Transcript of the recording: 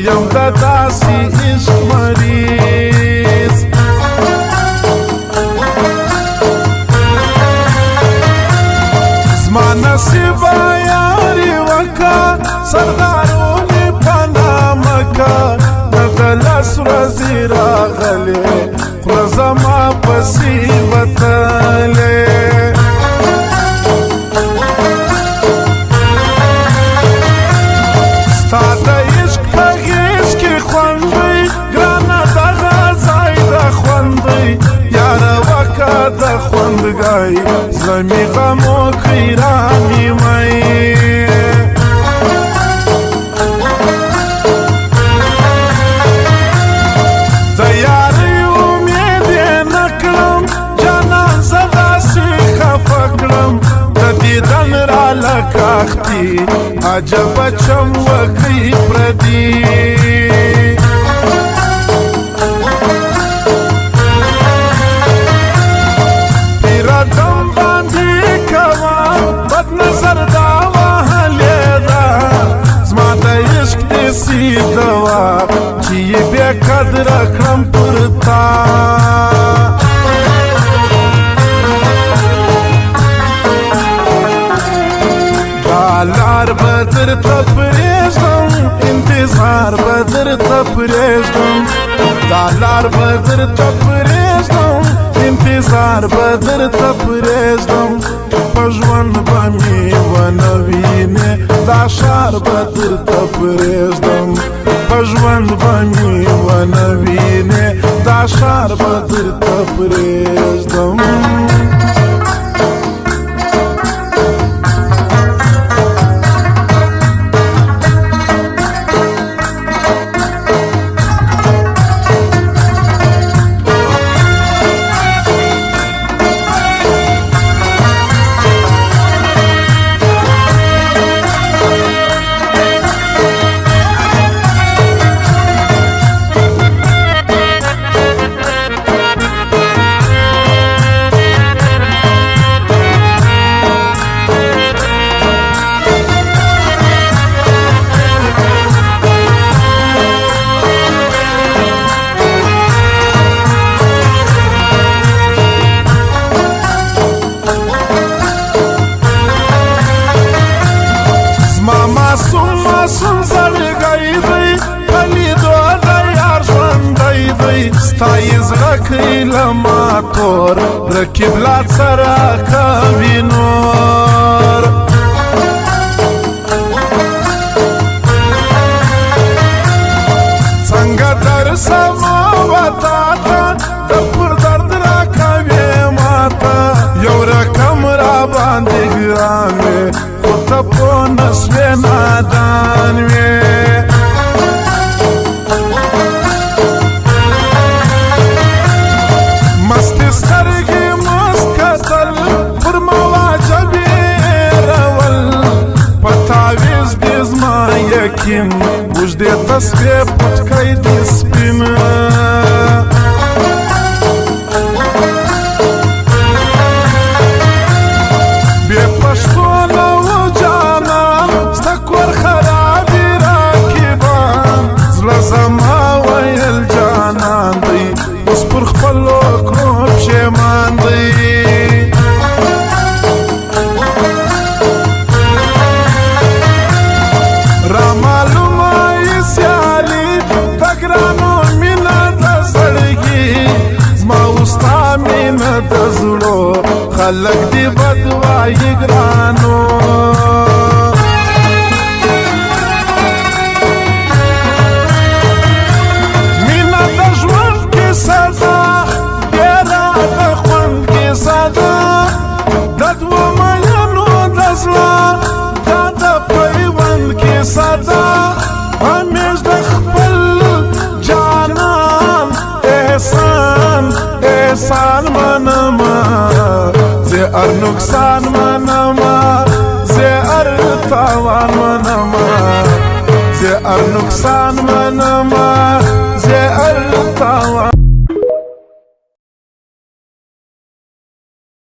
یم د داسې عشق مریض زما نصیبه یاري وکه سردارونې په نامه که د لس ورځې راغلې خوله زما پسې وتلې ستا د عشق په غېږ کې خوند دی ګرانه دغه ځای د خوند دی یاره وکه د خوندګۍ زړه مې غم وکړي رانیمئ د یارۍ امید یې نه کړم جانان زه داسې خفه کړم د دیدن را لکاختي عجبه چم وکړي پردي پیردم باندې کوه بد نظر دا وهلې ده زما د عشق دسې دوا چې یې بې قدره کړم پر تا لار به درته پرېږدم انتظار به درته پرېږدم دا لار به درته پرېږدم انتظار به درته پرېږدم په ژوند به مې ونه وینې دا ښار به درته پرېږدم په ژوند به مې ونه وینې دا ښار به درته پرېږدم معصوم زړګی دی په لیدو د یار ژوندی دی ستا یې زړه کوي له ما تور رقیب لا سره کوي نور څنګه درسمه وتا ته د پر درد راکوې ماته یو رقم را باندې ګران وې خو ته پوه نه سوې نادان وې مستې سترګې مست کتل پر ما واجبې رول په تعویز دې زما یقین اوږدې تسبې پټکی دې سپین بې پښتو نه و جانان ستا کور خرابې راکبان زړه زما ویل جانان دی اوس پر خپلو کړو پښېمان دی رامعلومه یې سیالي د ګرانو مینه د زړګي زما اوس ستا مینه د زړو خلک دې بد وایي ګرانو مینه د ژوند کیسه ده ډېره د خوند کیسه ده د دوه مینو د زړه دا د پیوند کیسه ده همیش د خپل جانان احسان منما زه ار نقصان منما زه ار تاوان منما زه ار نقصان منما